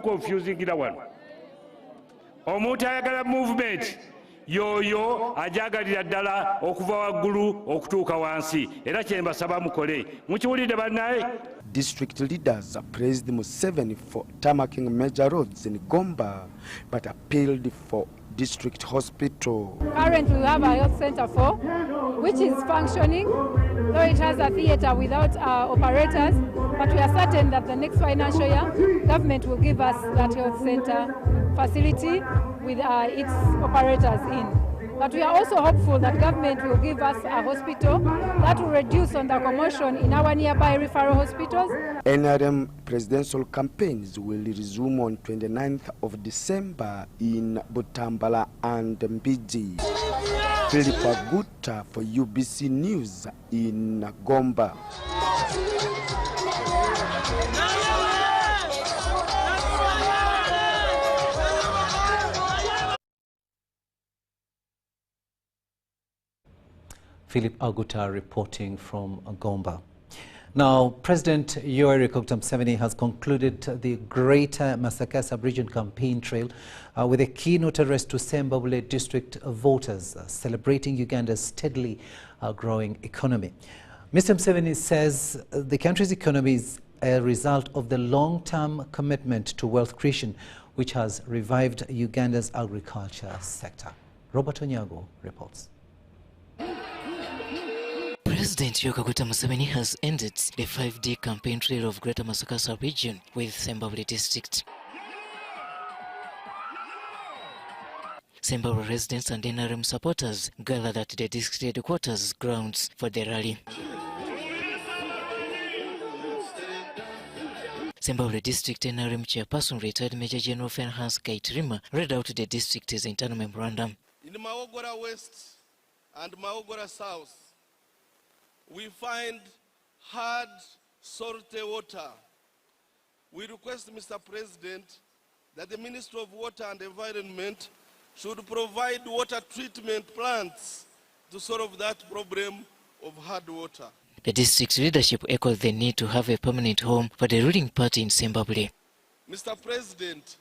confusingira wano. Omuntu ayagala movement yoyo ajagalira ddala okuva waggulu okutuuka wansi era kye mbasaba mukole mukiwulidde bannaye. District leaders praised Museveni for tarmacking major roads in Gomba but appealed for district hospital. Currently we have a health center which is functioning, though it has a theater without operators, but we are certain that the next financial year government will give us that health center facility with its operators in. But we are also hopeful that government will give us a hospital that will reduce on the commotion in our nearby referral hospitals. NRM presidential campaigns will resume on 29th of December in Butambala and Mbiji. Philip Aguta for UBC News in Gomba. Philip Aguta reporting from Gomba. Now, President Yoweri Museveni has concluded the Greater Masaka Sub-Region Campaign Trail with a keynote address to Sembabule district voters, celebrating Uganda's steadily growing economy. Mr. Museveni says the country's economy is a result of the long-term commitment to wealth creation, which has revived Uganda's agriculture sector. Robert Onyago reports. President Yoweri Museveni has ended the 5-day campaign trail of Greater Masaka Sub-Region with Sembabule district. Sembabule residents and NRM supporters gathered at the district headquarters grounds for the rally. Sembabule District NRM Chairperson, retired Major General Fenhans Kaitirima, read out the district's internal memorandum. In Maogora West and Maogora South, we find hard, salty water. We request, Mr. President, that the Ministry of Water and Environment should provide water treatment plants to solve that problem of hard water. The district's leadership echoed the need to have a permanent home for the ruling party in Sembabule. Mr. President,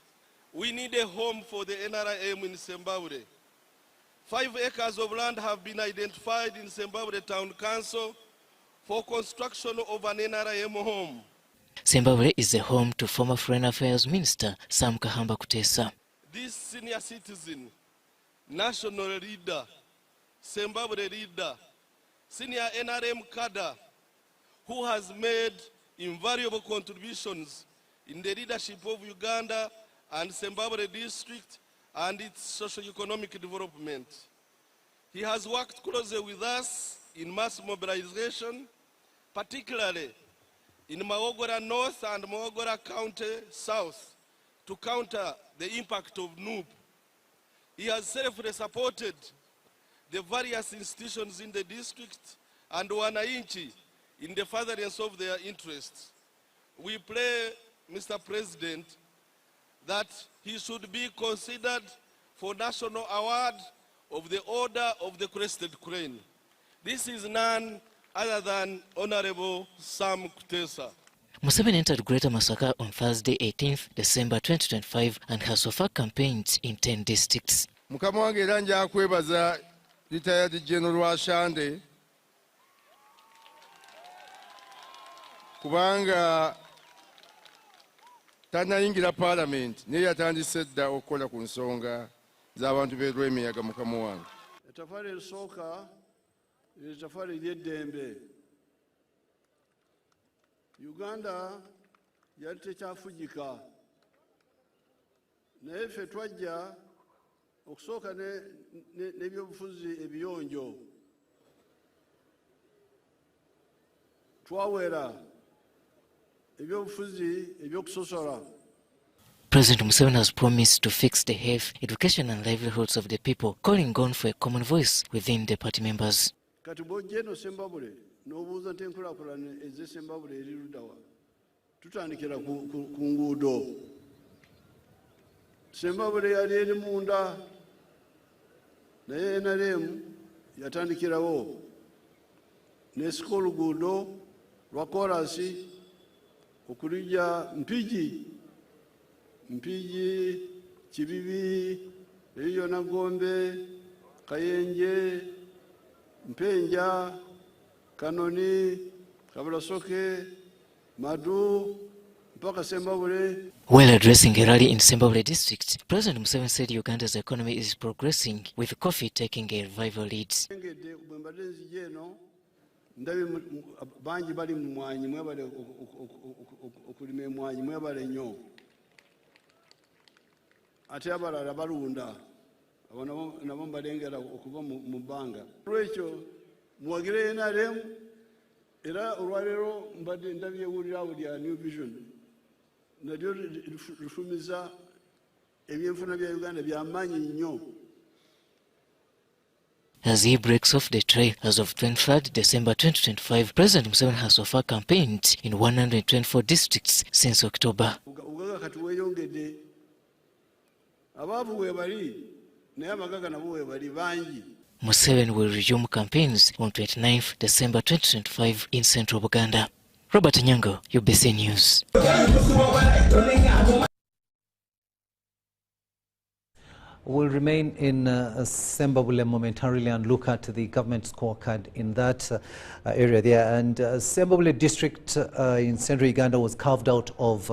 we need a home for the NRM in Sembabule. 5 acres of land have been identified in Sembabule Town Council for construction of an NRM home. Sembabule is the home to former Foreign Affairs Minister Sam Kahamba Kutesa. This senior citizen, national leader, Sembabule leader, senior NRM cadre, who has made invaluable contributions in the leadership of Uganda and Sembabule district and its socio-economic development. He has worked closely with us in mass mobilization, particularly in Maogora North and Maogora County South, to counter the impact of NUP. He has selflessly supported the various institutions in the district and Wananchi in the furtherance of their interests. We pray, Mr. President, that he should be considered for National Award of the Order of the Crested Crane. This is none other than Honorable Sam Kutesa. Museveni entered Greater Masaka on Thursday, 18th December 2025 and has so far campaigned in 10 districts. Mukama wange era nja kwebaza retired General Ashande kubanga tanayingira Parliament naye yatandise dda okukola ku nsonga z'abantu b'Emiyaga. Mukama wange ettafari erisooka ettafari ery'eddembe. Uganda yali tekyafugika naye ffe twajja okusooka n'ebyobufuzi ebiyonjo. Twawera ebyobufuzi ebyokusosola. President Museveni has promised to fix the health, education and livelihoods of the people, calling on for a common voice within the party members. Kati bw'ojja eno Sembabule n'obuuza nti enkulaakulana ez'e Sembabule eri luddawa, tutandikira ku nguudo. Sembabule yali eri munda naye NRM yatandikirawo n'esika oluguudo lwa kolansi okulijja Mpigi Mpigi, Kibibi, Yona Gombe, Kayenje, Mpenja, Kanoni, Kabulasoke, Madu, mpaka Sembabule. While addressing a rally in Sembabule district, President Museveni said Uganda's economy is progressing, with coffee taking a revival lead. Ate abalala balunda nabo mbalengera okuva mu bbanga. Lwekyo muwagire NRM era olwaleero mbadde ndabyewulirawo lya New Vision nalyo lufumiza ebyenfuna bya Uganda by'amaanyi nnyo. As he breaks off the trail, as of 23rd December 2025, President Museveni has so far campaigned in 124 districts since October. Ugaga kati weeyongedde. Abaavu weebali naye amagaga nabo weebali bangi. Museveni will resume campaigns on 29th December 2025 in central Buganda. Robert Nyango, UBC News. We'll remain in Sembabule momentarily and look at the government scorecard in that area there. And Sembabule district in central Uganda was carved out of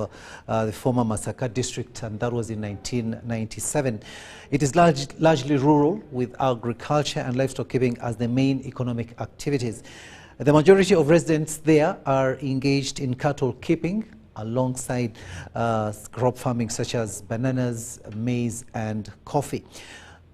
the former Masaka district, and that was in 1997. It is largely rural, with agriculture and livestock keeping as the main economic activities. The majority of residents there are engaged in cattle keeping, alongside crop farming such as bananas, maize and coffee.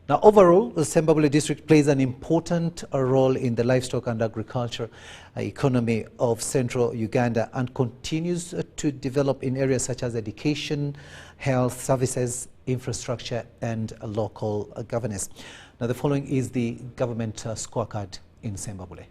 Now overall, the Sembabule district plays an important role in the livestock and agriculture economy of central Uganda and continues to develop in areas such as education, health services, infrastructure and local governance. Now the following is the government scorecard in Sembabule.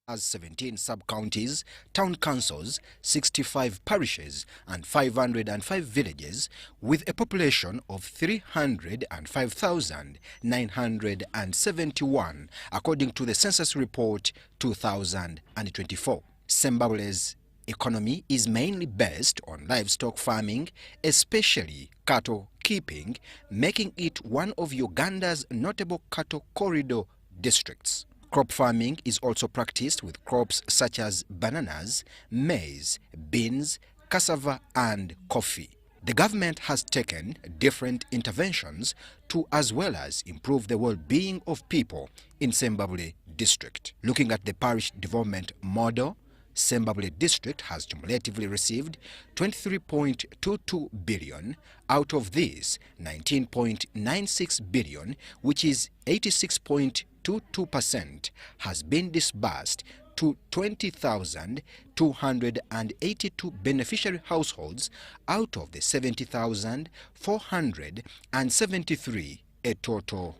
Has 17 sub-counties, town councils, 65 parishes and 505 villages, with a population of 305,971 according to the Census Report 2024. Sembabule's economy is mainly based on livestock farming, especially cattle keeping, making it one of Uganda's notable cattle corridor districts. Crop farming is also practiced with crops such as bananas, maize, beans, cassava and coffee. The government has taken different interventions to as well as improve the well-being of people in Sembabule district. Looking at the parish development model, Sembabule district has cumulatively received 23.22 billion. Out of this, 19.96 billion, which is 86.22%, has been disbursed to 20,282 beneficiary households out of the 70,473 total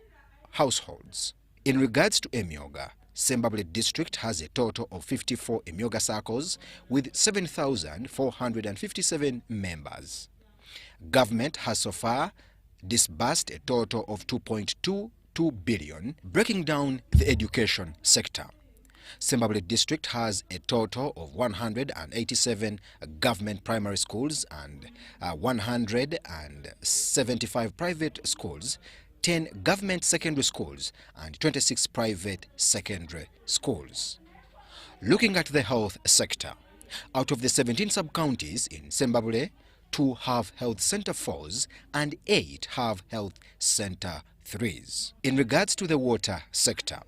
households. In regards to Emyoga, Sembabule district has a total of 54 Emyoga circles with 7,457 members. Government has so far disbursed a total of 2.22 billion. Breaking down the education sector, Sembabule district has a total of 187 government primary schools and 175 private schools, 10 government secondary schools and 26 private secondary schools. Looking at the health sector, out of the 17 sub-counties in Sembabule, 2 have health center 4s and 8 have health center 3s. In regards to the water sector,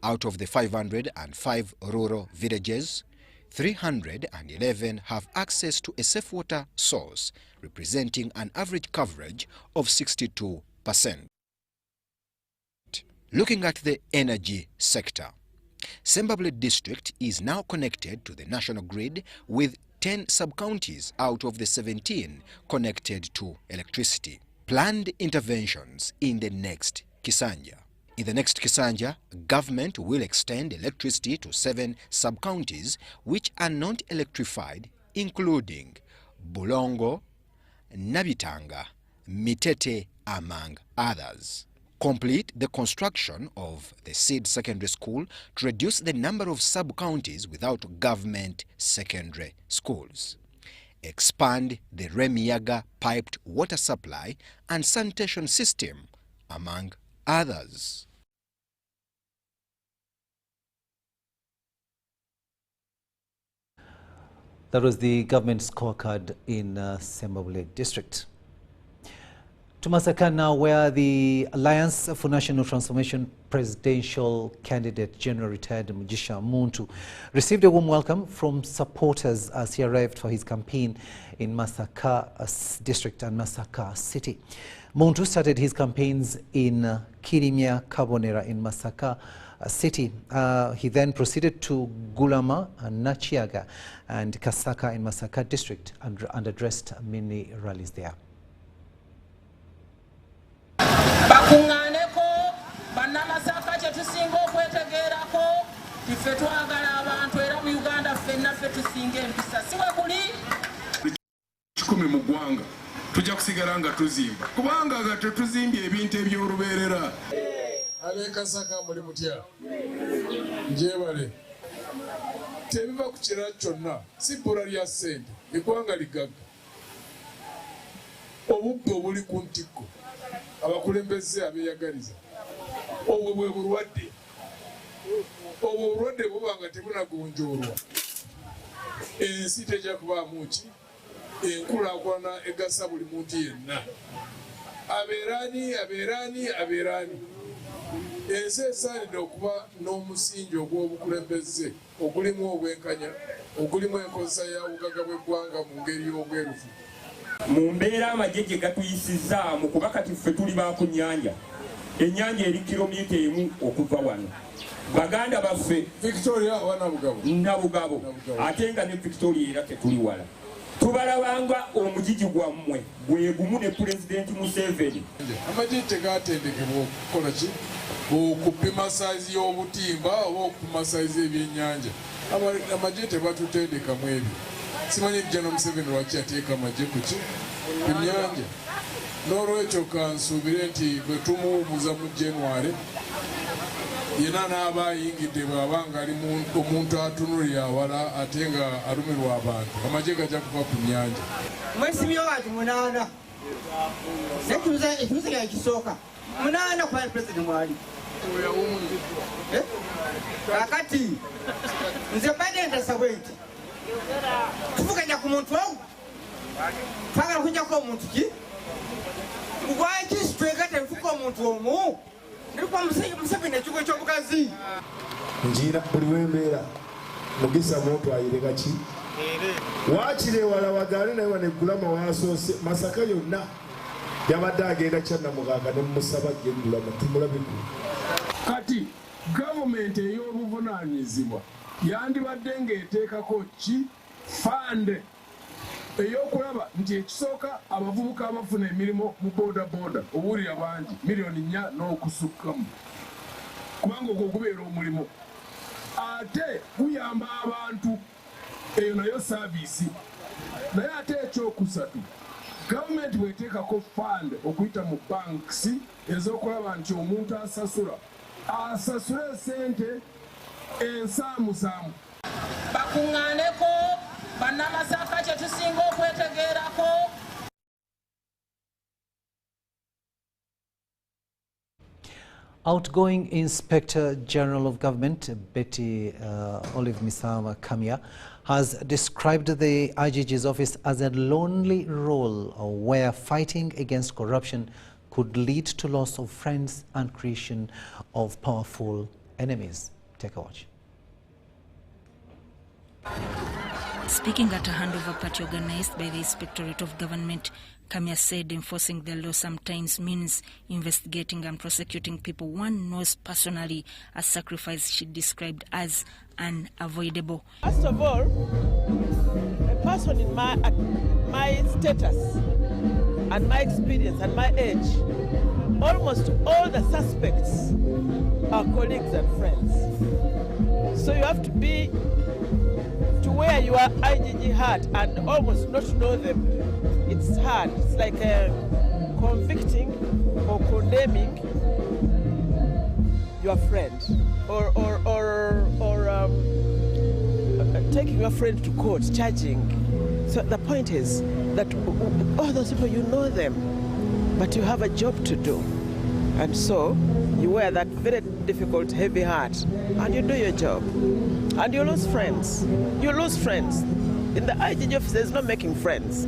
out of the 505 rural villages, 311 have access to a safe water source, representing an average coverage of 62%. Looking at the energy sector, Sembabule district is now connected to the national grid with 10 sub-counties out of the 17 connected to electricity. Planned interventions in the next Kisanja. In the next Kisanja, government will extend electricity to 7 sub-counties which are not electrified, including Bulongo, Nabitanga, Mitete, among others. complete the construction of the Seed Secondary School to reduce the number of sub-counties without government secondary schools, expand the Remiyaga piped water supply and sanitation system, among others. That was the government scorecard in Sembabule district. To Masaka now, where the Alliance for National Transformation presidential candidate, General Retired Mugisha Muntu, received a warm welcome from supporters as he arrived for his campaign in Masaka district and Masaka city. Muntu started his campaigns in Kirimya Kabonera in Masaka city. He then proceeded to Gulama, Nachiaga and Kasaka in Masaka district and addressed many rallies there. Bakunganeko bannamasaka kyetusinga okwetegeerako ife twagala abantu era mu Uganda ffenna ffe tusinga empisa si bwe kuli 10 mu ggwanga tujja kusigala nga tuzimba kubanga nga tetuzimbye ebintu eby'olubeerera. Ab'Ekasaka muli mutya njebale tebiva ku kirala kyonna si bbula lya ssente eggwanga ligagga obubbi obuli ku ntikko abakulembeze abeeyagaliza obwo bwe bulwadde obwo obulwadde buba nga tebunagonjoolwa ensi tejja kubaamu ki enkulaakulana egasa buli muntu yenna abeeraani ensi esaanidde okuba n'omusingi ogw'obukulembeze ogulimu obwenkanya ogulimu enkozesa y'obugagga bw'eggwanga mu ngeri y'obwerufu. Mu mbeera amagye gye gatuyisizaamu kuba kati ffe tuli ba ku nnyanja, ennyanja eri kilomita emu okuva wano. Baganda baffe Victoria wa Nabugabo ate nga ne Victoria era tetuli wala. Tubalabanga omugigi gwammwe gwe gumu ne Pulezidenti Museveni. Amagye tegatendekebwa okukola ki? Okupima saizi y'obutimba oba okupima saizi ebyennyanja. Amagye tebatutendekamu ebyo. Simanyi Jano Museveni lwaki ateeka amagye ku ki? Ku nnyanja. N'olwekyo kansuubire nti bwe tumuwumuza mu January yenna n'aba ayingidde bw'aba ng'ali omuntu atunulira awala ate nga alumirwa abantu. Amagye gajja kuva ku nnyanja. mwesibye abantu 8 ekibuzo kyakisooka 8 ku Pulezidenti mwali kakati nze mbadde ndasaba nti tuvuganya ku muntu ogu twagala kujjako omuntu ki lwaki situegatta nfuka omuntu omu nilikuwa Museveni ekigo ky'obukazi njira buli wembeera mugisa muntu ayireka ki waakiri ewala wagaali naye waneggulama waasoose Masaka yonna yabadde agenda kyannamuganga ne mumusaba gyeggulama tumulabiku. Kati gavumenti ey'obuvunaanyizibwa yandibadde ng'eteekako ki fande ey'okulaba nti ekisooka abavubuka abafuna emirimu mu bodaboda obuwulira bangi miliyoni 4 n'okusukkamu kubanga ogwo gubeera omulimu ate guyamba abantu eyo nayo saaviisi naye ate ekyokusatu gavumenti bweteekako fande okuyita mu bankisi ez'okulaba nti omuntu asasule sente ensaamusaamu. bakungaaneko bannamasaka kyetusinga okwetegeerako. Outgoing Inspector General of Government Betty Olive Misama Kamia has described the IGG's office as a lonely role where fighting against corruption could lead to loss of friends and creation of powerful enemies. Take a watch. Speaking at a handover party organized by the Inspectorate of Government, Kamia said enforcing the law sometimes means investigating and prosecuting people one knows personally, a sacrifice she described as unavoidable. First of all, a person in my status and my experience and my age, almost all the suspects are colleagues and friends. So you have to be to wear your IGG hat and almost not know them. It's hard. It's like convicting or condemning your friend or taking your friend to court, charging. So the point is that all those people, you know them, but you have a job to do. And so you wear that very difficult, heavy heart, and you do your job. And you lose friends. You lose friends. In the IGG office, there's no making friends.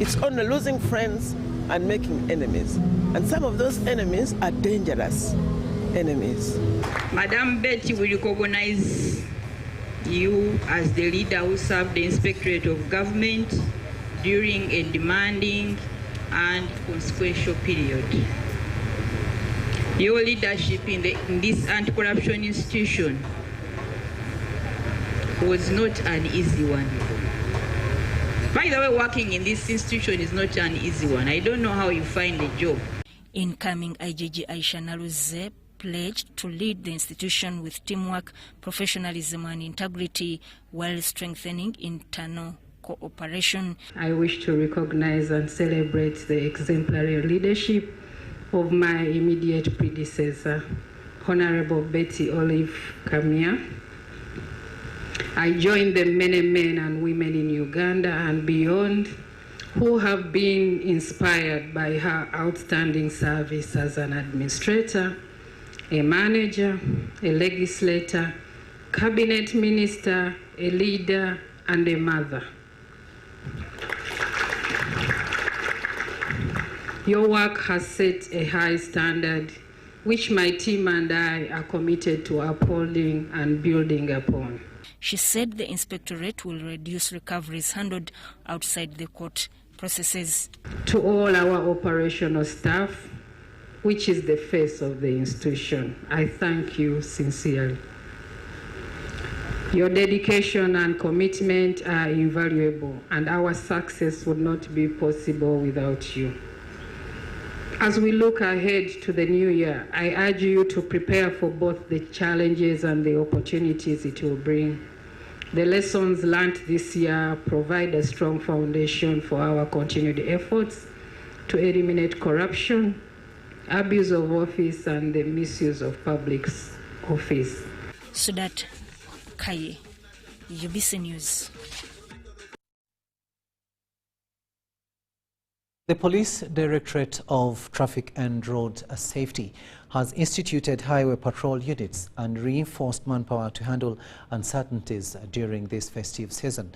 It's only losing friends and making enemies. And some of those enemies are dangerous enemies. Madam Betty will recognize you as the leader who served the Inspectorate of Government during a demanding and consequential period. Your leadership in this anti-corruption institution was not an easy one. By the way, working in this institution is not an easy one. I don't know how you find a job. Incoming IGG Aisha Naluze pledged to lead the institution with teamwork, professionalism and integrity while strengthening internal cooperation. I wish to recognize and celebrate the exemplary leadership of my immediate predecessor, Honorable Betty Olive Kamia. I join the many men and women in Uganda and beyond who have been inspired by her outstanding service as an administrator, a manager, a legislator, cabinet minister, a leader, and a mother. Your work has set a high standard, which my team and I are committed to upholding and building upon. She said the inspectorate will reduce recoveries handled outside the court processes. To all our operational staff, which is the face of the institution, I thank you sincerely. Your dedication and commitment are invaluable, and our success would not be possible without you. As we look ahead to the new year, I urge you to prepare for both the challenges and the opportunities it will bring. The lessons learned this year provide a strong foundation for our continued efforts to eliminate corruption, abuse of office, and the misuse of public office. Sudat Kaye, UBC News. The Police Directorate of Traffic and Road Safety has instituted highway patrol units and reinforced manpower to handle uncertainties during this festive season.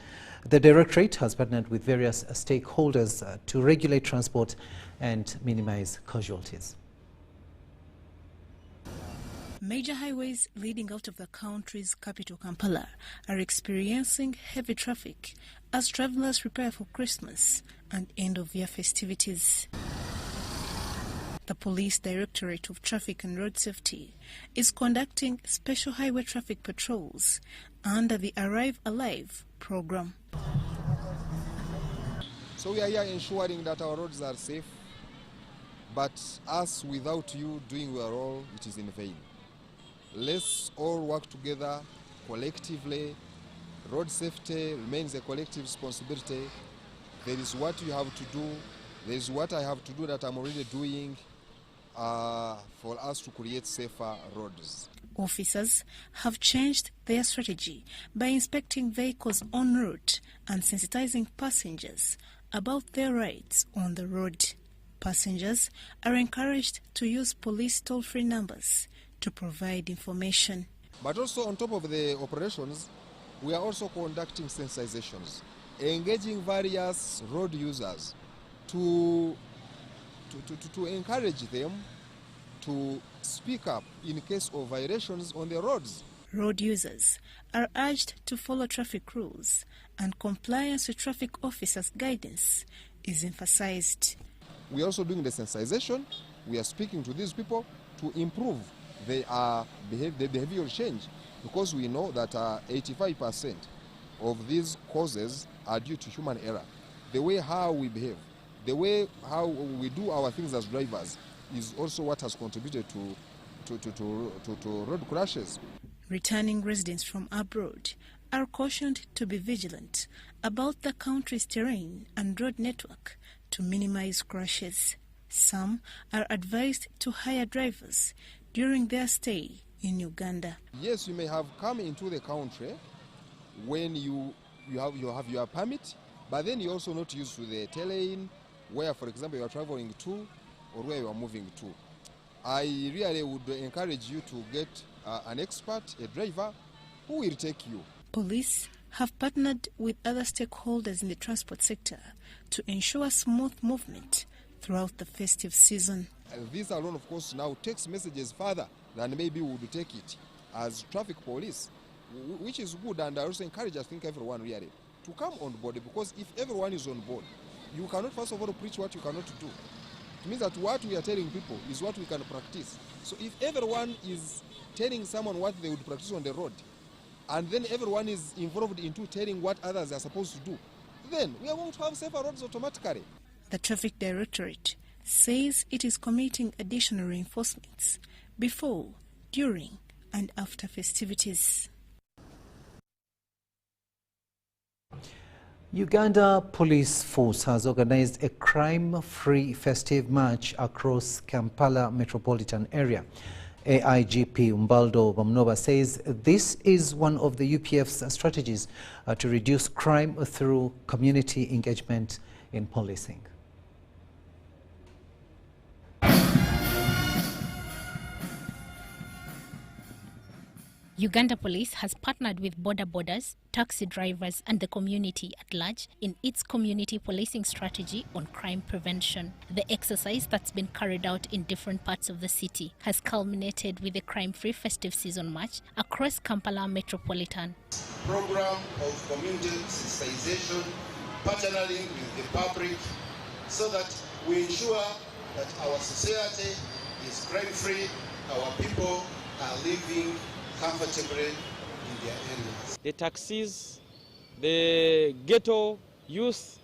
The Directorate has partnered with various stakeholders to regulate transport and minimize casualties. Major highways leading out of the country's capital, Kampala, are experiencing heavy traffic as travelers prepare for Christmas and end-of-year festivities. The Police Directorate of Traffic and Road Safety is conducting special highway traffic patrols under the Arrive Alive program. So we are here ensuring that our roads are safe, but us without you doing your role, it is in vain. Let's all work together collectively. Road safety remains a collective responsibility. There is what you have to do. There is what I have to do that I'm already doing for us to create safer roads. Officers have changed their strategy by inspecting vehicles en route and sensitizing passengers about their rights on the road. Passengers are encouraged to use police toll-free numbers to provide information. But also on top of the operations, we are also conducting sensitizations, engaging various road users to encourage them to speak up in case of violations on the roads. Road users are urged to follow traffic rules, and compliance with traffic officers' guidance is emphasized. We are also doing the sensitization. We are speaking to these people to improve their behavioral change, because we know that 85% of these causes are due to human error. The way how we behave, the way how we do our things as drivers is also what has contributed to road crashes. Returning residents from abroad are cautioned to be vigilant about the country's terrain and road network to minimize crashes. Some are advised to hire drivers during their stay in Uganda. Yes, you may have come into the country when you have your permit, but then you're also not used to the terrain where, for example, you are traveling to or where you are moving to. I really would encourage you to get an expert, a driver, who will take you. Police have partnered with other stakeholders in the transport sector to ensure smooth movement throughout the festive season. This alone, of course, now takes messages further than maybe we would take it as traffic police, which is good, and I also encourage, I think, everyone really to come on board, because if everyone is on board, you cannot first of all preach what you cannot do. It means that what we are telling people is what we can practice. So if everyone is telling someone what they would practice on the road, and then everyone is involved into telling what others are supposed to do, then we are going to have safer roads automatically. The Traffic Directorate says it is committing additional reinforcements before, during, and after festivities. Uganda Police Force has organized a crime-free festive march across Kampala metropolitan area. AIGP Umbaldo Bamnoba says this is one of the UPF's strategies to reduce crime through community engagement in policing. Uganda Police has partnered with border borders, taxi drivers and the community at large in its community policing strategy on crime prevention. The exercise that's been carried out in different parts of the city has culminated with a crime-free festive season march across Kampala metropolitan. Program of community sensitization, partnering with the public, so that we ensure that our society is crime-free, our people are living comfortably in their areas. The taxis, the ghetto youth,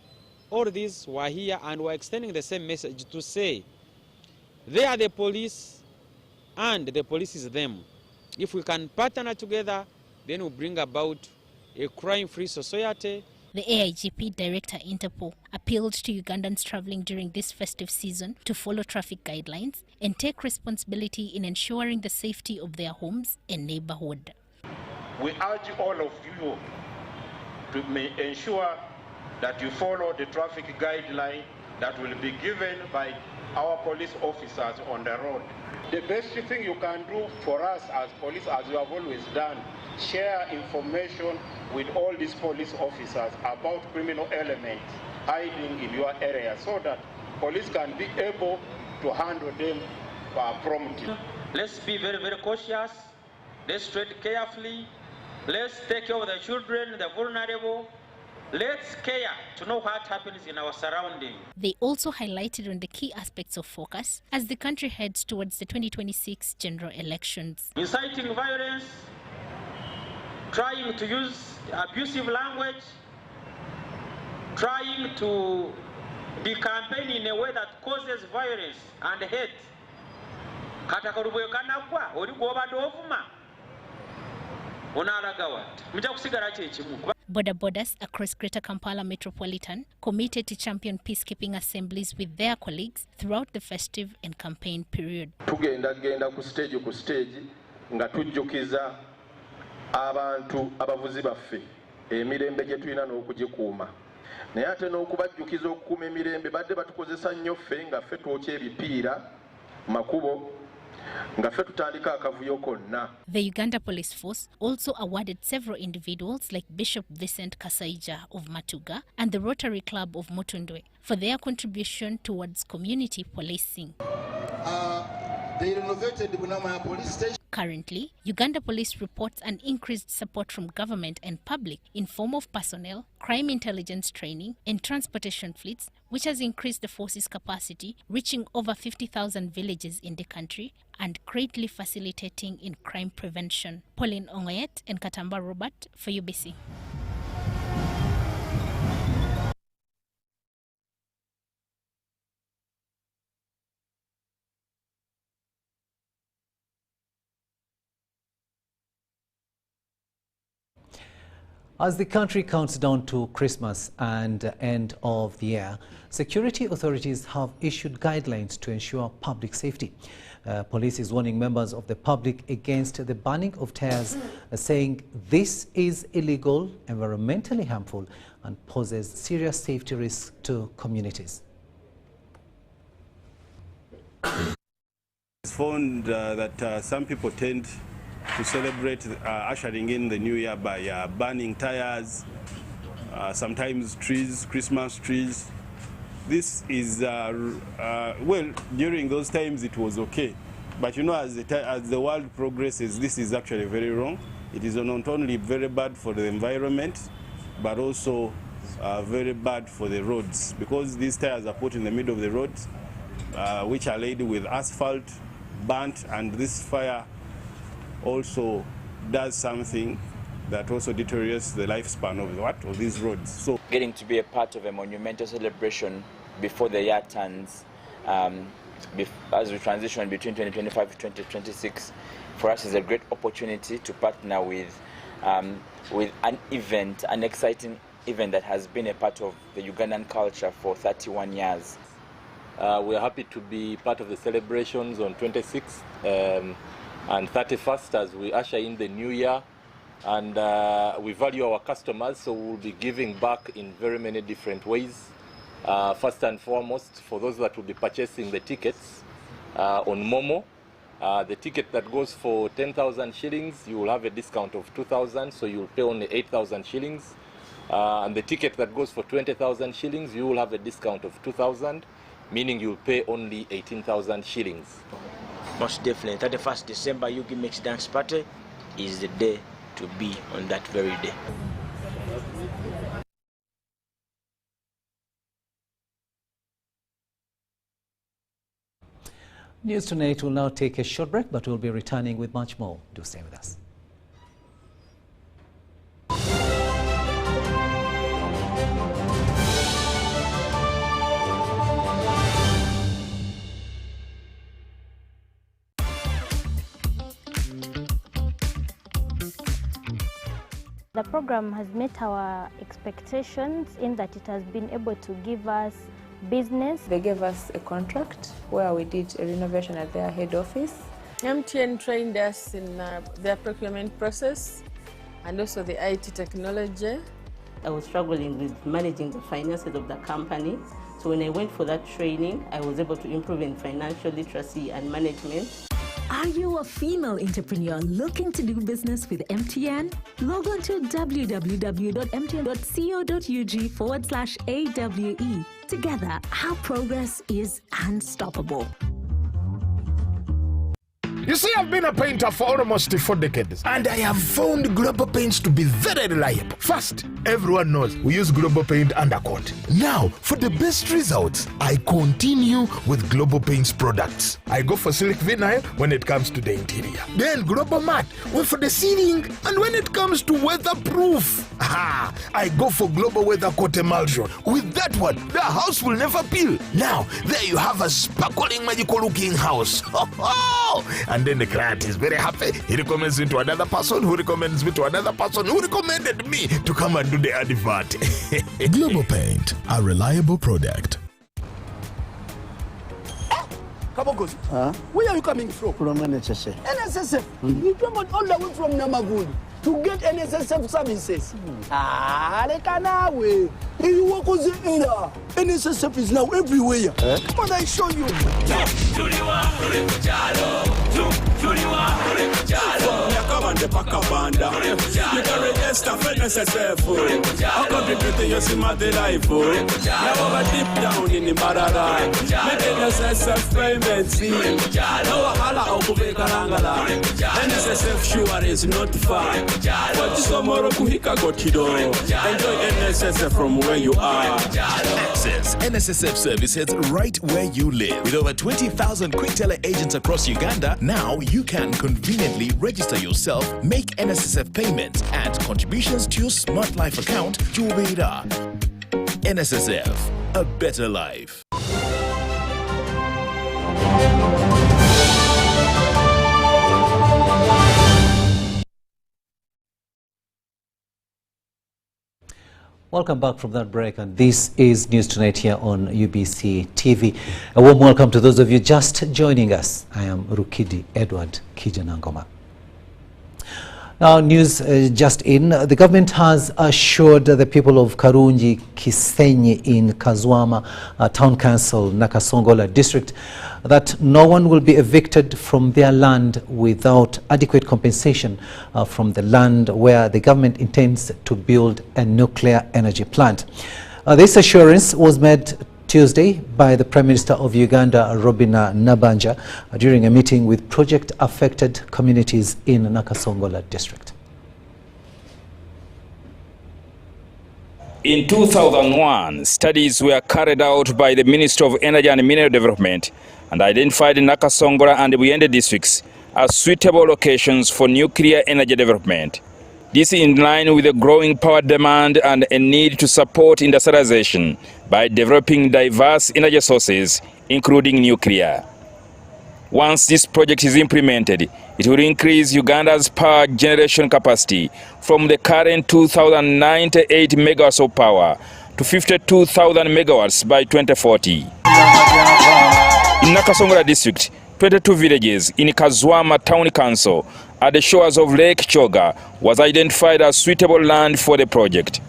all these were here and were extending the same message to say they are the police and the police is them. If we can partner together, then we'll bring about a crime-free society. The AIGP Director Interpol appealed to Ugandans travelling during this festive season to follow traffic guidelines and take responsibility in ensuring the safety of their homes and neighbourhood. We urge all of you to ensure that you follow the traffic guideline that will be given by our police officers on the road. The best thing you can do for us as police, as you have always done, share information with all these police officers about criminal elements hiding in your area so that police can be able to handle them promptly. Let's be very, very cautious. Let's tread carefully. Let's take care of the children, the vulnerable. Let's care to know what happens in our surroundings. They also highlighted on the key aspects of focus as the country heads towards the 2026 general elections. Inciting violence, trying to use abusive language, trying to be campaigning in a way that causes violence and hate. Border borders across Greater Kampala Metropolitan committed to champion peacekeeping assemblies with their colleagues throughout the festive and campaign period. Tugenda ku stage nga tujjukiza abantu abavuzi baffe emirembe gye tulina n'okugikuuma naye ate n'okubajjukiza okukuuma emirembe badde batukozesa nnyo ffe nga ffe twokya ebipiira makubo nga ffe tutandika akavuyo konna. The Uganda Police Force also awarded several individuals like Bishop Vincent Kasaija of Matuga and the Rotary Club of Mutundwe for their contribution towards community policing. They renovated Bunamaya police station. Currently, Uganda Police reports an increased support from government and public in form of personnel, crime intelligence training, and transportation fleets, which has increased the force's capacity, reaching over 50,000 villages in the country and greatly facilitating in crime prevention. Pauline Ongoyet and Katamba Robert for UBC. As the country counts down to Christmas and end of the year, security authorities have issued guidelines to ensure public safety. Police is warning members of the public against the burning of tires, saying this is illegal, environmentally harmful, and poses serious safety risks to communities. It's found that some people tend to celebrate ushering in the new year by burning tires, sometimes trees, Christmas trees. This is, well, during those times it was okay. But you know, as the world progresses, this is actually very wrong. It is not only very bad for the environment, but also very bad for the roads, because these tires are put in the middle of the roads, which are laid with asphalt, burnt, and this fire also does something that also deteriorates the lifespan of these roads. So getting to be a part of a monumental celebration before the year turns, as we transition between 2025 to 2026, for us is a great opportunity to partner with an event, an exciting event that has been a part of the Ugandan culture for 31 years. We are happy to be part of the celebrations on 26th and 31st as we usher in the new year. And we value our customers, so we'll be giving back in very many different ways. First and foremost, for those that will be purchasing the tickets on Momo, the ticket that goes for 10,000 shillings, you will have a discount of 2,000, so you'll pay only 8,000 shillings. And the ticket that goes for 20,000 shillings, you will have a discount of 2,000, meaning you'll pay only 18,000 shillings. Most definitely, 31st December Yugi Mix Dance Party is the day to be on that very day. News Tonight will now take a short break, but we'll be returning with much more. Do stay with us. The program has met our expectations in that it has been able to give us business. They gave us a contract where we did a renovation at their head office. MTN trained us in their procurement process and also the IT technology. I was struggling with managing the finances of the company. So when I went for that training, I was able to improve in financial literacy and management. Are you a female entrepreneur looking to do business with MTN? Log on to www.mtn.co.ug/AWE. Together, our progress is unstoppable. You see, I've been a painter for almost 4 decades, and I have found Global Paints to be very reliable. First, everyone knows we use Global Paint undercoat. Now, for the best results, I continue with Global Paints products. I go for Silk Vinyl when it comes to the interior. Then Global Matte for the ceiling, and when it comes to weatherproof, I go for Global Weather Coat Emulsion. With that one, the house will never peel. Now, there you have a sparkling, magical looking house. And then the client is very happy. He recommends me to another person, who recommends me to another person, who recommended me to come and do the advert. Global Paint, a reliable product. Kabogos, where are you coming from? From NSSF. NSSF? You come all the way from Namaguni to get NSSF services. Lekanawe. You walk on the era. NSSF is now everywhere. Come on, I show you. Yakabande pakabanda Nika register for NSSF I contribute to your simate life Now deep down in the Marara Make NSSF payments No wahala okubeka langala NSSF sure is not far But tomorrow kuhika gotido Enjoy NSSF from where you are Access NSSF services right where you live. With over 20,000 quick teller agents across Uganda, now you can conveniently register yourself, make NSSF payments, and contributions to your Smart Life account to Weda. NSSF, a better life. Welcome back from that break, and this is News Tonight here on UBC TV. A warm welcome to those of you just joining us. I am Rukidi Edward Kijanangoma. Now, news just in. The government has assured the people of Karunji Kisenyi in Kazwama Town Council, Nakasongola district, that no one will be evicted from their land without adequate compensation from the land where the government intends to build a nuclear energy plant. This assurance was made Tuesday by the Prime Minister of Uganda, Robina Nabanja, during a meeting with project-affected communities in Nakasongola district. In 2001, studies were carried out by the Ministry of Energy and Mineral Development and identified Nakasongola and Buyende districts as suitable locations for nuclear energy development. This is in line with the growing power demand and a need to support industrialization by developing diverse energy sources, including nuclear. Once this project is implemented, it will increase Uganda's power generation capacity from the current 2,098 megawatts of power to 52,000 megawatts by 2040. In Nakasongola district, 22 villages in Kazwama Town Council at the shores of Lake Choga was identified as suitable land for the project.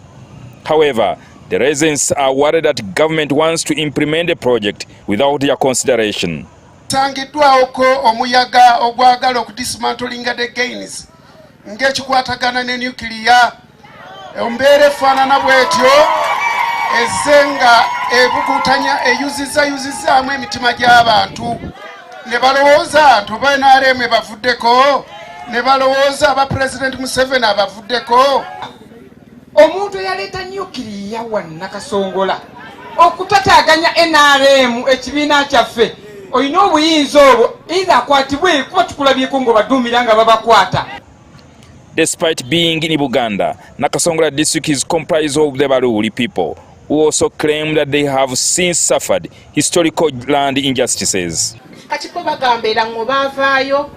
However, the residents are worried that government wants to implement the project without their consideration. Sangiddwaoko omuyaga ogwagala okudismantlinga the gains ng'ekikwatagana ne nuclear embeera efaanana bw'etyo ezenga ebugutanya eyuzizaamu emitima gy'abantu ne balowooza nti oba NRM ebavuddeko ne balowooza aba President Museveni abavuddeko. Omuntu yaleeta nuclear wa Nakasongola okutataaganya NRM ekibiina kyaffe oyina obuyinza obwo either akwatibwe kuba tukulabyeko ng'obaduumira nga babakwata. Despite being in Buganda, Nakasongola district is comprised of the Baruri people, who also claim that they have since suffered historical land injustices. Kati ko bagambera ngo baavaayo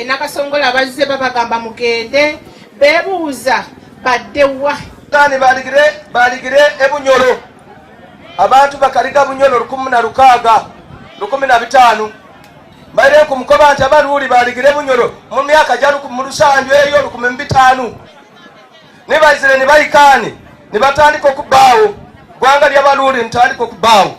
Nakasongola bazze babagamba mugende beebuuza baddewa tani baligire ebunyolo abantu bakaliga bunyolo 16,15 bayire ku mukoba nti abaruuli baligire bunyolo mu myaka gya mu lusanju eyo 15 ne bazire ne bayikani ne batandika okubaawo gwanga ly'abaruuli ntandika okubaawo.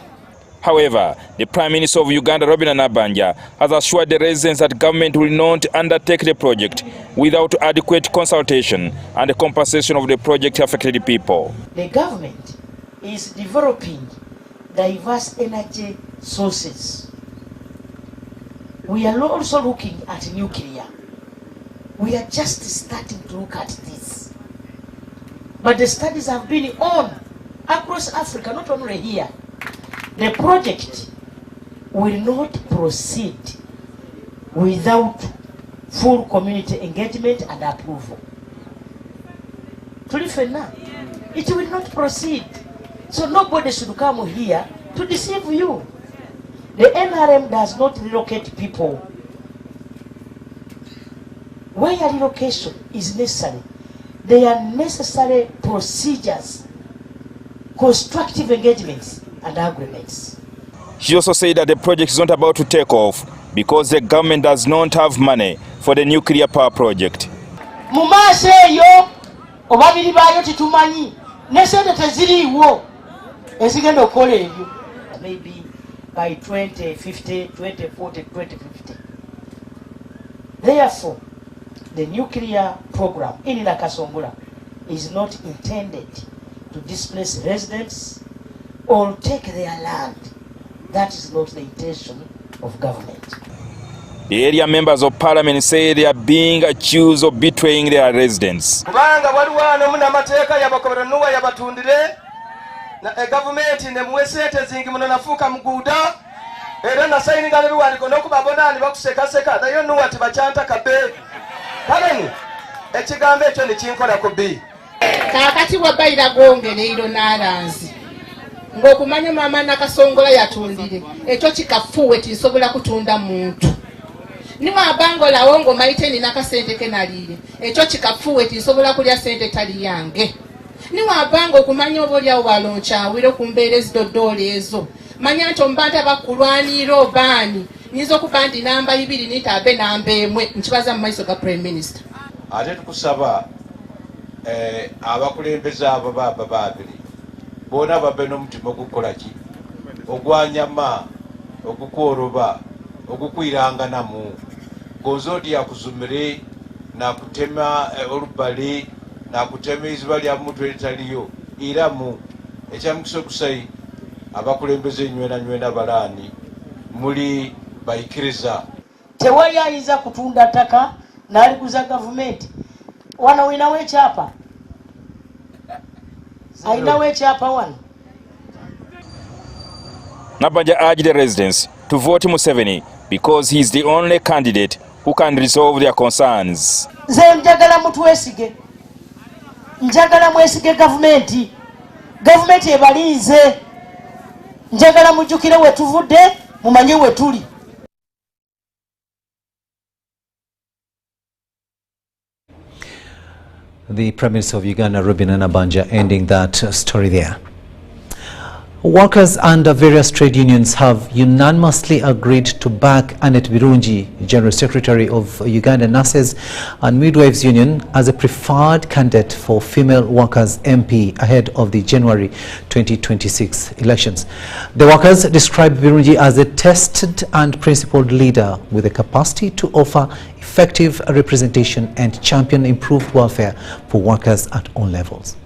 However, the Prime Minister of Uganda, Robina Nabanja, has assured the residents that government will not undertake the project without adequate consultation and the compensation of the project-affected people. The government is developing diverse energy sources. We are also looking at nuclear. We are just starting to look at this. But the studies have been on across Africa, not only here. The project will not proceed without full community engagement and approval. It will not proceed. So nobody should come here to deceive you. The NRM does not relocate people. Where relocation is necessary, there are necessary procedures, constructive engagements, and agreements. She also said that the project is not about to take off because the government does not have money for the nuclear power project. Maybe by 2050, 2040, 2050. Therefore, the nuclear program in Nakasongola is not intended to displace residents or take their land. That is not the intention of government. The area members of parliament say they are being accused of betraying their residents. Government ne muwesete zingi muno nafuka muguda era na signing ali waliko nokubabona ali bakusekaseka nayo nuwa tibachanta kabe kaleni ekigambo ekyo ne kinkola ku bi kakati wabayira gonge leero naranzi ng'okumanya mama Nakasongola yatundire ekyo kikafuwe tinsobola kutunda muntu niwa abangola wongo maite ni nakasente kenalire ekyo kikafuwe tinsobola kulya sente tali yange niwabanga okumanya oba olyawo balonkyawire ku mbeera ezidodoola ezo manya nti omubantu abakulwanira obaani nyinza okuba nti namba 2 nitaabe namba 1 nkibaza mu maiso ga prime minister. Ate tukusaba abakulembeze abo baba babiri boona babe n'omutima ogukola ki ogwanyama ogukworoba ogukwiranganamu gonza oti yakuzumire nakutema olubale nakutema iziba lya mutwe eritaliyo iramu ekyamukisa okusayi abakulembeze nywena balaani muli bayikiriza. Tewali ayinza kutunda ttaka n'aliguza gavumenti. Wano winawo ekyapa? Ayinawo ekyapa wano? Nabanja urged the residents to vote Museveni because he is the only candidate who can resolve their concerns. Nze njagala mutwesige. Njagala mwesige gavumenti. Gavumenti ebalinze. Njagala mujjukire we tuvudde, mumanye we tuli. The Prime Minister of Uganda, Robin Nabanja, ending that story there. Workers under various trade unions have unanimously agreed to back Annette Birungi, General Secretary of Uganda Nurses and Midwives Union, as a preferred candidate for Female Workers MP ahead of the January 2026 elections. The workers describe Birungi as a tested and principled leader with the capacity to offer effective representation and champion improved welfare for workers at all levels.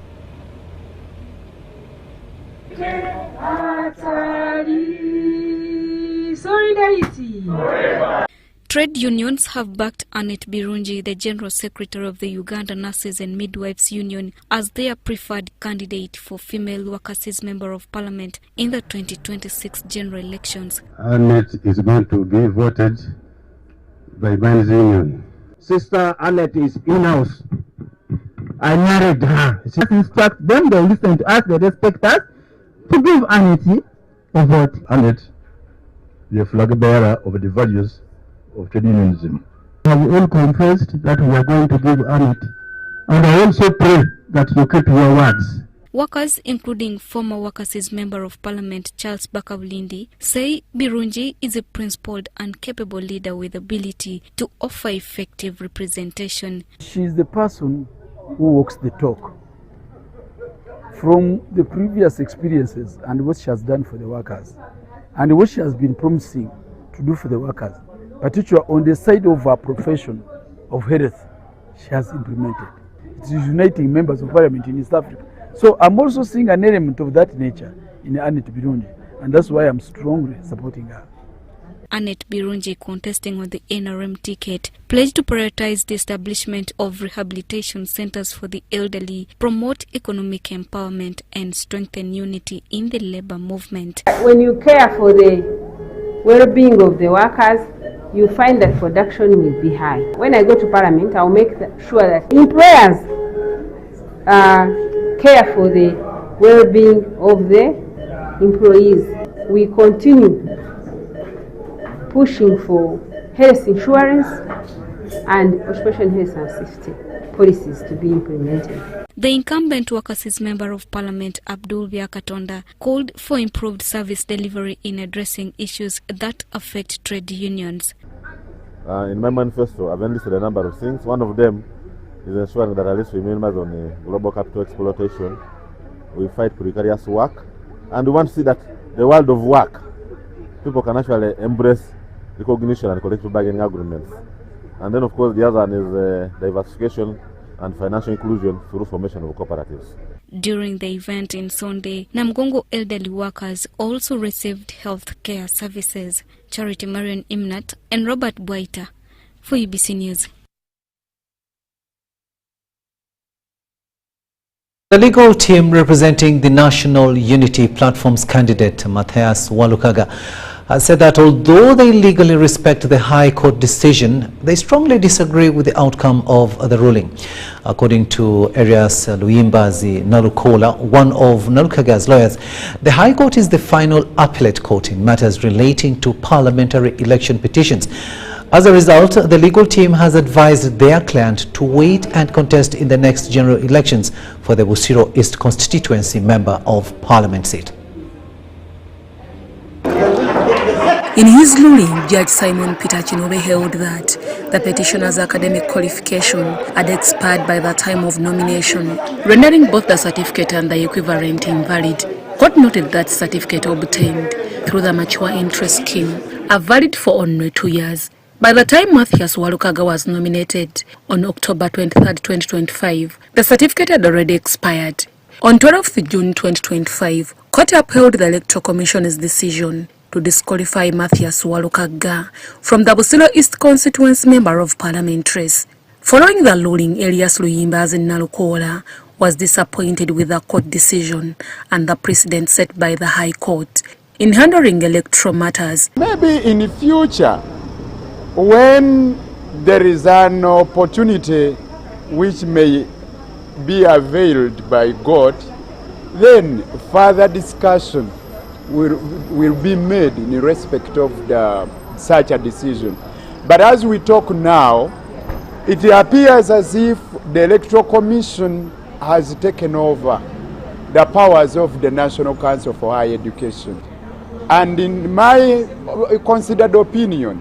Trade unions have backed Annette Birungi, the General Secretary of the Uganda Nurses and Midwives Union, as their preferred candidate for Female Workers' Member of Parliament in the 2026 general elections. Annette is going to be voted by men's union. Sister Annette is in-house. I married her. She instruct them, they listen to us, they respect us, to give Annette a vote. Annette, the flag bearer of the values of trade unionism. We have all confessed that we are going to give Annette, and I also pray that you keep your words. Workers, including former Workers' Member of Parliament Charles Bakabulindi, say Birungi is a principled and capable leader with ability to offer effective representation. She is the person who walks the talk. From the previous experiences and what she has done for the workers, and what she has been promising to do for the workers, particularly on the side of her profession of health, she has implemented. It is uniting members of Parliament in East Africa. So I'm also seeing an element of that nature in Annette Birungi, and that's why I'm strongly supporting her. Annette Birungi, contesting on the NRM ticket, pledged to prioritize the establishment of rehabilitation centers for the elderly, promote economic empowerment, and strengthen unity in the labor movement. When you care for the well-being of the workers, you find that production will be high. When I go to Parliament, I'll make sure that employers care for the well-being of the employees. We continue pushing for health insurance and occupational health and safety policies to be implemented. The incumbent Workers' Member of Parliament, Abdul Byakatonda, called for improved service delivery in addressing issues that affect trade unions. In my manifesto, I've enlisted a number of things. One of them is ensuring that at least we minimize on the global capital exploitation. We fight precarious work, and we want to see that the world of work, people can actually embrace recognition and collective bargaining agreements. And then, of course, the other one is diversification and financial inclusion through formation of cooperatives. During the event in Sunday, Namgongo elderly workers also received health care services. Charity Marion Imnat and Robert Bwaita for UBC News. The legal team representing the National Unity Platform's candidate, Matthias Walukaga, said that although they legally respect the High Court decision, they strongly disagree with the outcome of the ruling. According to Arias Luimbazi Nalukola, one of Nalukaga's lawyers, the High Court is the final appellate court in matters relating to parliamentary election petitions. As a result, the legal team has advised their client to wait and contest in the next general elections for the Busiro East constituency member of parliament seat. In his ruling, Judge Simon Peter Chinobe held that the petitioner's academic qualification had expired by the time of nomination, rendering both the certificate and the equivalent invalid. Court noted that certificate obtained through the mature interest scheme are valid for only 2 years. By the time Matthias Walukaga was nominated on October 23, 2025, the certificate had already expired. On 12 June 2025, court upheld the Electoral Commission's decision to disqualify Matthias Walukaga from the Busiro East constituency member of parliament race. Following the ruling, Elias Luyimbazi Nalukola was disappointed with the court decision and the precedent set by the High Court in handling electoral matters. Maybe in the future, when there is an opportunity which may be availed by God, then further discussion will be made in respect of such a decision. But as we talk now, it appears as if the Electoral Commission has taken over the powers of the National Council for Higher Education. And in my considered opinion,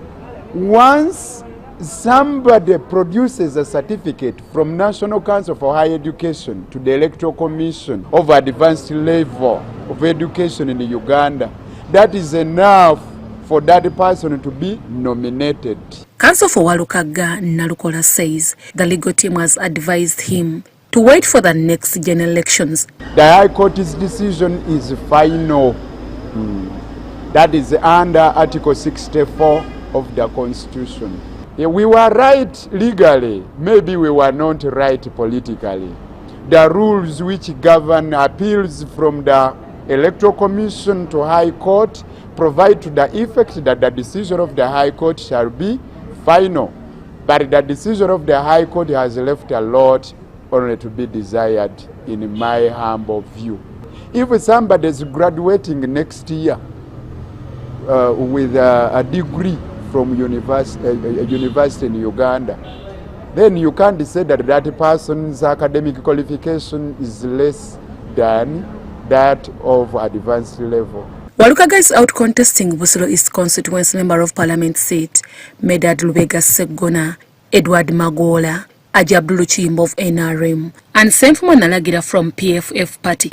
once somebody produces a certificate from National Council for Higher Education to the Electoral Commission of advanced level of education in Uganda, that is enough for that person to be nominated. Counsel for Walukaga Nalukola says the legal team has advised him to wait for the next general elections. The High Court's decision is final. That is under Article 64 of the Constitution. We were right legally, maybe we were not right politically. The rules which govern appeals from the Electoral Commission to High Court provide to the effect that the decision of the High Court shall be final. But the decision of the High Court has left a lot only to be desired, in my humble view. If somebody is graduating next year with a degree from university in Uganda, then you can't say that that person's academic qualification is less than that of advanced level. Walukaga is out contesting Busiro East constituency member of parliament seat Medad Lubega Segona, Edward Magola, Ajabdulu Chimbo of NRM, and Senfuma Nalagira from PFF party.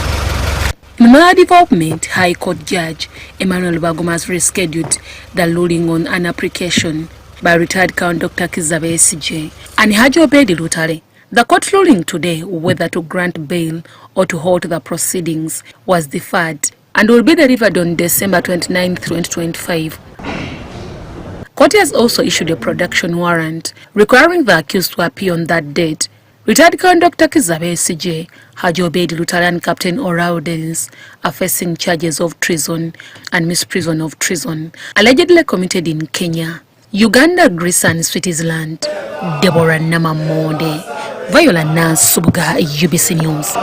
In another development, High Court Judge Emmanuel Baguma has rescheduled the ruling on an application by retired Count Dr. Kigezi SJ and Hajobedi Lutale. The court ruling today whether to grant bail or to halt the proceedings was deferred and will be delivered on December 29, 2025. Court has also issued a production warrant requiring the accused to appear on that date. Retired Count Dr. Kigezi SJ, Hajobedi Lutale and Captain Orao Dennis are facing charges of treason and misprision of treason allegedly committed in Kenya, Uganda, Greece and Switzerland. Deborah Namamonde, Viola Nance Subuga, UBC News.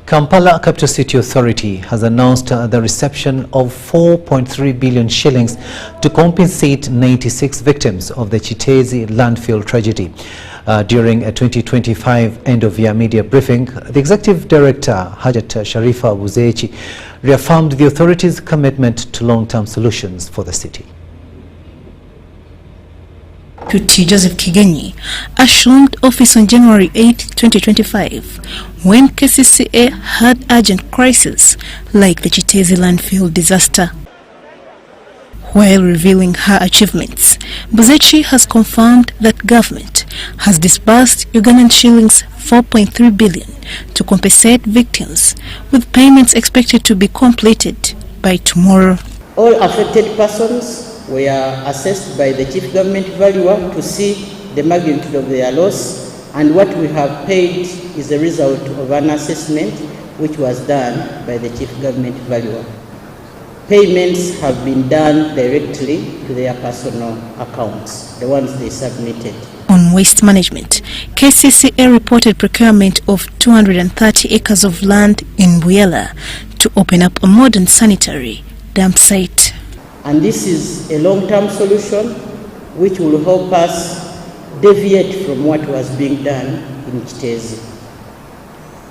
Kampala Capital City Authority has announced the reception of 4.3 billion shillings to compensate 96 victims of the Kigezi landfill tragedy. During a 2025 end-of-year media briefing, the Executive Director, Hajat Sharifa Buzechi, reaffirmed the authority's commitment to long-term solutions for the city. Deputy Joseph Kigezi assumed office on January 8, 2025, when KCCA had urgent crises like the Kigezi landfill disaster. While revealing her achievements, Buzechi has confirmed that government has disbursed Ugandan shillings 4.3 billion to compensate victims, with payments expected to be completed by tomorrow. All affected persons were assessed by the Chief Government Valuer to see the magnitude of their loss, and what we have paid is the result of an assessment which was done by the Chief Government Valuer. Payments have been done directly to their personal accounts, the ones they submitted. On waste management, KCCA reported procurement of 230 acres of land in Buyela to open up a modern sanitary dump site. And this is a long-term solution which will help us deviate from what was being done in Kigezi.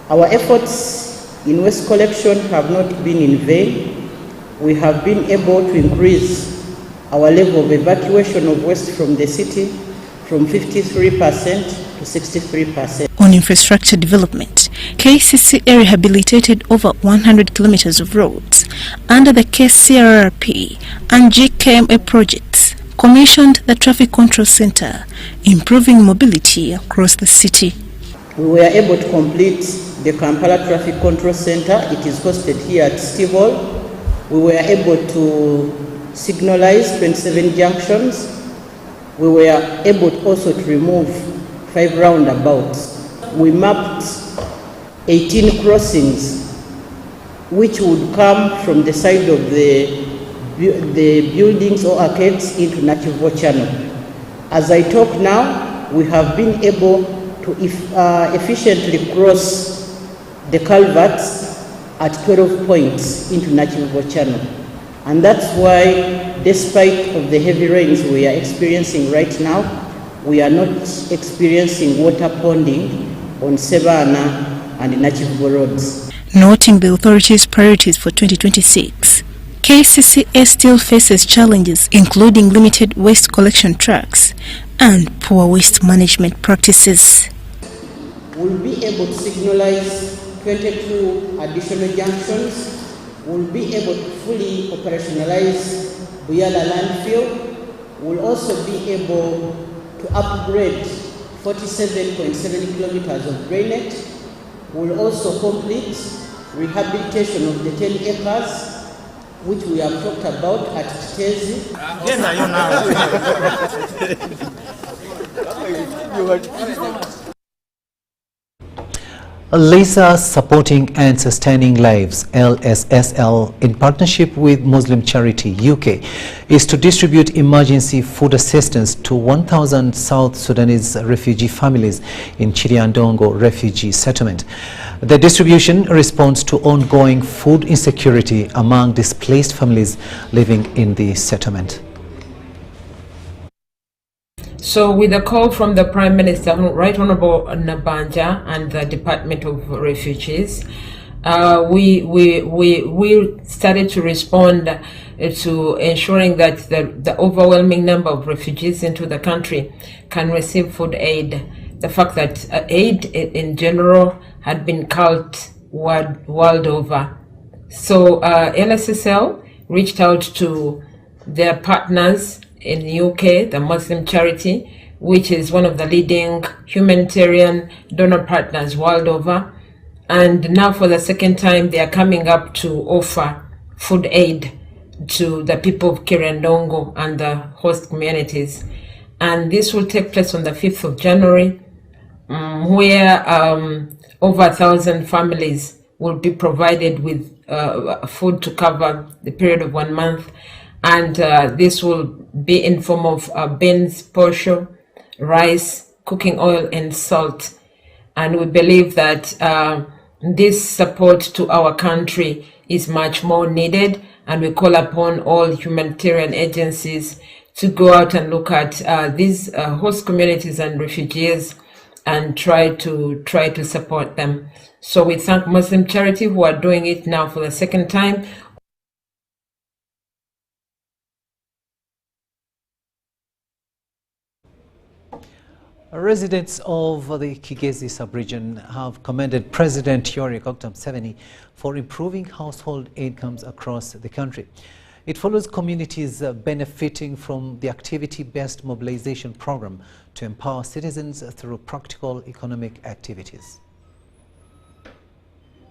Our efforts in waste collection have not been in vain. We have been able to increase our level of evacuation of waste from the city from 53% to 63%. On infrastructure development, KCCA rehabilitated over 100 kilometers of roads under the KCRRP and GKMA projects, commissioned the Traffic Control Center, improving mobility across the city. We were able to complete the Kampala Traffic Control Center. It is hosted here at Stivol. We were able to signalize 27 junctions. We were able also to remove 5 roundabouts. We mapped 18 crossings which would come from the side of the buildings or arcades into Nachivo Channel. As I talk now, we have been able to efficiently cross the culverts at 12 points into Nachivo Channel. And that's why, despite of the heavy rains we are experiencing right now, we are not experiencing water ponding on Sebana and Nachivo roads. Noting the authority's priorities for 2026, KCCA still faces challenges including limited waste collection trucks and poor waste management practices. We'll be able to signalize 22 additional junctions. We'll be able to fully operationalize Buyala landfill. We'll also be able to upgrade 47.7 kilometers of drainage. We'll also complete rehabilitation of the 10 acres which we have talked about at Kigezi. LISA Supporting and Sustaining Lives, LSSL, in partnership with Muslim Charity UK, is to distribute emergency food assistance to 1,000 South Sudanese refugee families in Chiriandongo refugee settlement. The distribution responds to ongoing food insecurity among displaced families living in the settlement. So with a call from the Prime Minister, Right Honorable Nabanja, and the Department of Refugees, we started to respond to ensuring that the overwhelming number of refugees into the country can receive food aid. The fact that aid in general had been cut world over. So LSSL reached out to their partners in the UK, the Muslim Charity, which is one of the leading humanitarian donor partners world over. And now for the second time, they are coming up to offer food aid to the people of Kiriandongo and the host communities. And this will take place on the 5th of January, where over 1,000 families will be provided with food to cover the period of 1 month. And this will be in form of beans, posho, rice, cooking oil, and salt. And we believe that this support to our country is much more needed, and we call upon all humanitarian agencies to go out and look at these host communities and refugees and try to support them. So we thank Muslim Charity, who are doing it now for the second time. Residents of the Kigezi sub-region have commended President Yoweri Museveni for improving household incomes across the country. It follows communities benefiting from the activity-based mobilization program to empower citizens through practical economic activities.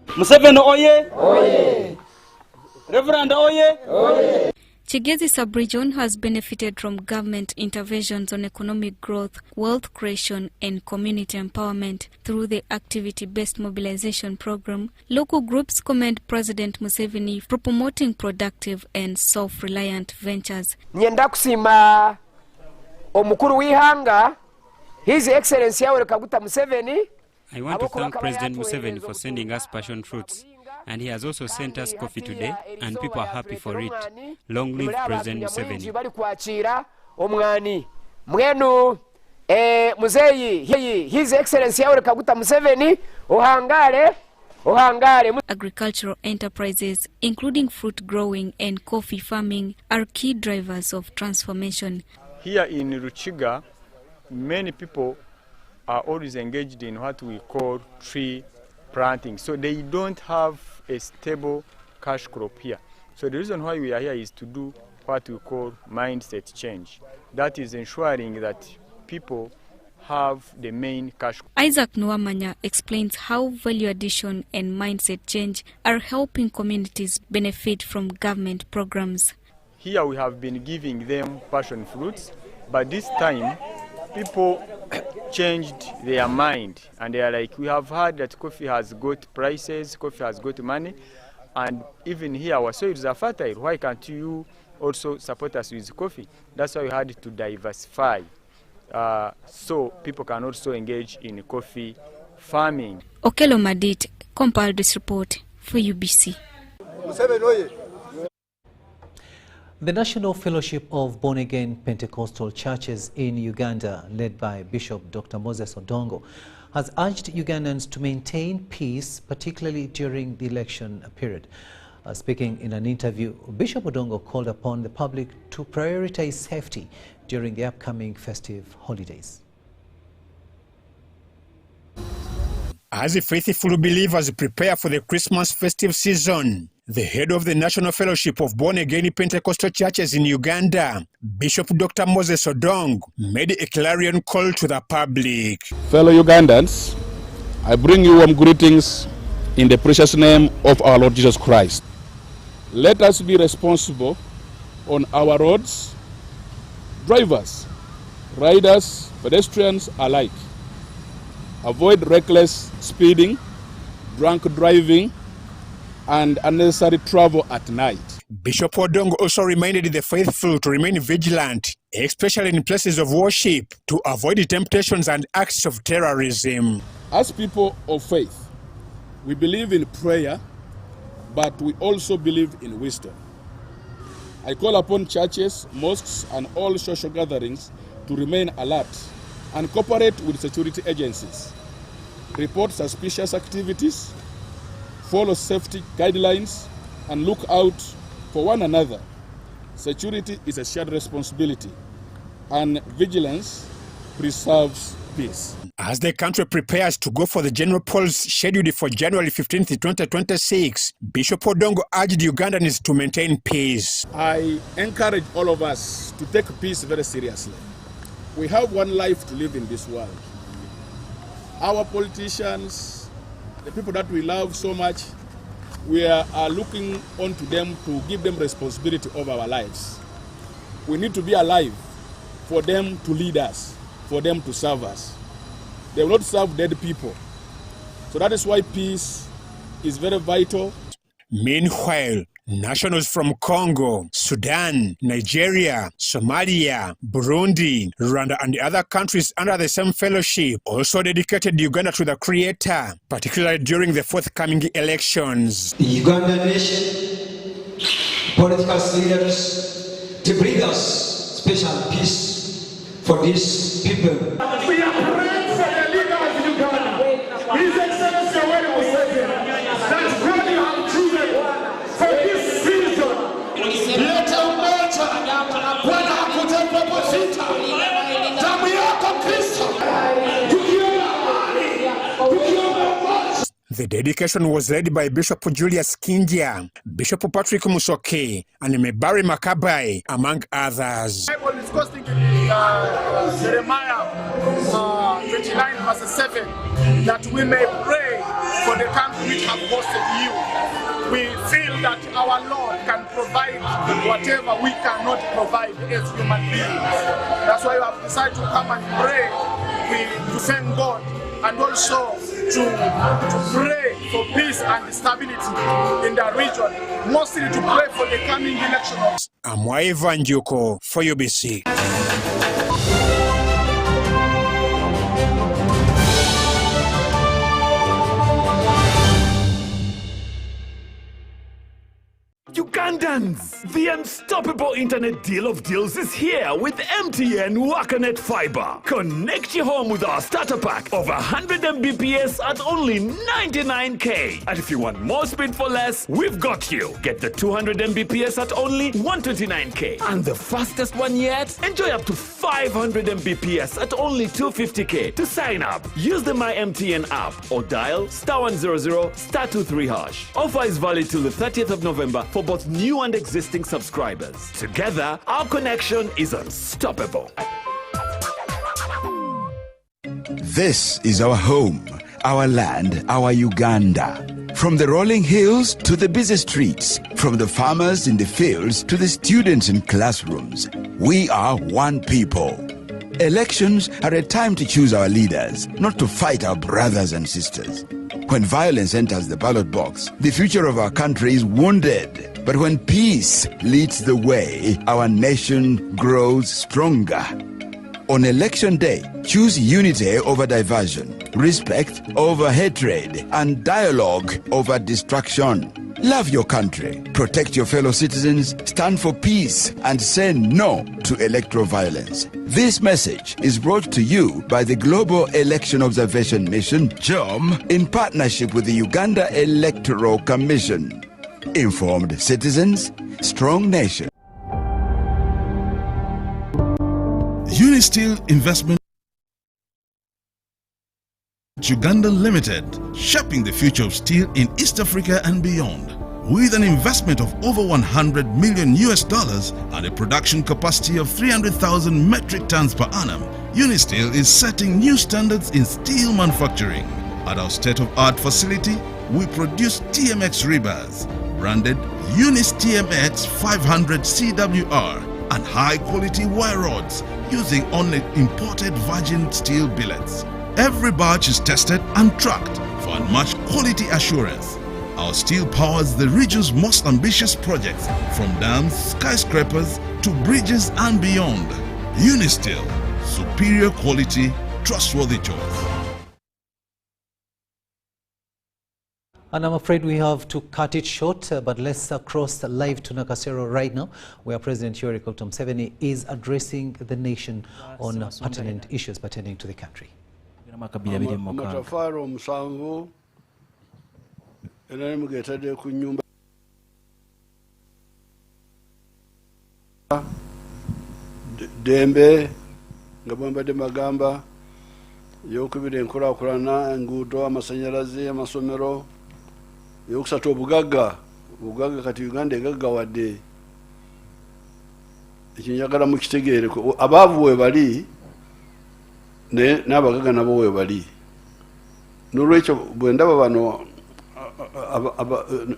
Museveni oye! Oye! Reverend oye! Oye! Kigezi sub-region has benefited from government interventions on economic growth, wealth creation and community empowerment through the activity-based mobilization program. Local groups commend President Museveni for promoting productive and self-reliant ventures. Nyenda kusima omukuru w'ihanga, His Excellency Yoweri Kaguta Museveni. I want to thank President Museveni for sending us passion fruits. And he has also sent us coffee today, and people are happy for it. Long live President Museveni. Mwenu muzeyi His Excellency Yoweri Kaguta Museveni ohangale. Agricultural enterprises, including fruit growing and coffee farming, are key drivers of transformation. Here in Ruchiga, many people are always engaged in what we call tree planting. So they don't have a stable cash crop here. So the reason why we are here is to do what we call mindset change. That is ensuring that people have the main cash. Isaac Nwamanya explains how value addition and mindset change are helping communities benefit from government programs. Here we have been giving them passion fruits, but this time people changed their mind and they are like, we have heard that coffee has got prices, coffee has got money, and even here our soils are fertile. Why can't you also support us with coffee? That's why we had to diversify. So people can also engage in coffee farming. Okelo Madit compiled this report for UBC. The National Fellowship of Born-Again Pentecostal Churches in Uganda, led by Bishop Dr. Moses Odongo, has urged Ugandans to maintain peace, particularly during the election period. Speaking in an interview, Bishop Odongo called upon the public to prioritize safety during the upcoming festive holidays. As the faithful believers prepare for the Christmas festive season, the head of the National Fellowship of Born-Again Pentecostal Churches in Uganda, Bishop Dr. Moses Odongo, made a clarion call to the public. Fellow Ugandans, I bring you warm greetings in the precious name of our Lord Jesus Christ. Let us be responsible on our roads, drivers, riders, pedestrians alike. Avoid reckless speeding, drunk driving, and unnecessary travel at night. Bishop Odongo also reminded the faithful to remain vigilant, especially in places of worship, to avoid temptations and acts of terrorism. As people of faith, we believe in prayer, but we also believe in wisdom. I call upon churches, mosques, and all social gatherings to remain alert and cooperate with security agencies. Report suspicious activities, follow safety guidelines, and look out for one another. Security is a shared responsibility, and vigilance preserves peace. As the country prepares to go for the general polls scheduled for January 15th, 2026, Bishop Odongo urged Ugandans to maintain peace. I encourage all of us to take peace very seriously. We have one life to live in this world. Our politicians, the people that we love so much, we are looking onto them to give them responsibility over our lives. We need to be alive for them to lead us, for them to serve us. They will not serve dead people. So that is why peace is very vital. Meanwhile, nationals from Congo, Sudan, Nigeria, Somalia, Burundi, Rwanda, and other countries under the same fellowship also dedicated Uganda to the Creator, particularly during the forthcoming elections. The Ugandan nation, political leaders, to bring us special peace for these people. We are praying for the leader of Uganda, His Excellency Yoweri Museveni, that God you have chosen for this season. Let our nature, Bwana hakutepo vita, damu yako Kristo, tukiona amani, tukiona umoja. The dedication was led by Bishop Julius Kindia, Bishop Patrick Musoke, and Mebari Makabai, among others. The Bible is discussing in Jeremiah 29 verse 7 that we may pray for the country which have hosted you. We feel that our Lord can provide whatever we cannot provide as human beings. That's why we have decided to come and pray to thank God and also to pray for peace and stability in the region, mostly to pray for the coming election. Amwai Vanjuko for UBC. Ugandans, the unstoppable internet deal of deals is here with MTN Wakanet Fiber. Connect your home with our starter pack of 100 Mbps at only 99k. And if you want more speed for less, we've got you. Get the 200 Mbps at only 129k. And the fastest one yet? Enjoy up to 500 Mbps at only 250k. To sign up, use the My MTN app or dial *100 *23#. Offer is valid till the 30th of November for both new and existing subscribers. Together, our connection is unstoppable. This is our home, our land, our Uganda. From the rolling hills to the busy streets, from the farmers in the fields to the students in classrooms, we are one people. Elections are a time to choose our leaders, not to fight our brothers and sisters. When violence enters the ballot box, the future of our country is wounded. But when peace leads the way, our nation grows stronger. On election day, choose unity over diversion, respect over hatred, and dialogue over distraction. Love your country, protect your fellow citizens, stand for peace, and say no to electoral violence. This message is brought to you by the Global Election Observation Mission, GEOM, in partnership with the Uganda Electoral Commission. Informed citizens, strong nation. Unisteel Investment Uganda Limited, shaping the future of steel in East Africa and beyond. With an investment of over $100 million and a production capacity of 300,000 metric tons per annum, Unisteel is setting new standards in steel manufacturing. At our state-of-art facility, we produce TMX rebars, branded Unis TMX 500 CWR, and high-quality wire rods using only imported virgin steel billets. Every batch is tested and tracked for unmatched quality assurance. Our steel powers the region's most ambitious projects, from dams, skyscrapers, to bridges and beyond. Unisteel, superior quality, trustworthy choice. And I'm afraid we have to cut it short, but let's cross live to Nakasero right now, where President Yoweri Museveni is addressing the nation on pertinent issues pertaining to the country. Amatafari omusanvu era mugetadde ku nyumba dembe nga bwambadde magamba y'okubira enkulaakulana, enguudo, amasanyalaze, amasomero, y'okusatu obugagga kati Uganda egaggawadde. Ekyo njagala mukitegeere, abaavu we bali n'abagagga nabo we bali. N'olwekyo bwe ndaba bano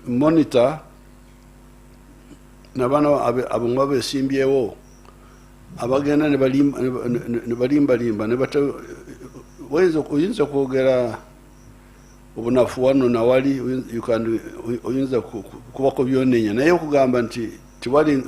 monitor nabano abonga beesimbyewo abagenda ne balimbalimba ne oyinza kwogera obunafu wano nawali oyinza kubako byonenya naye okugamba nti tiwali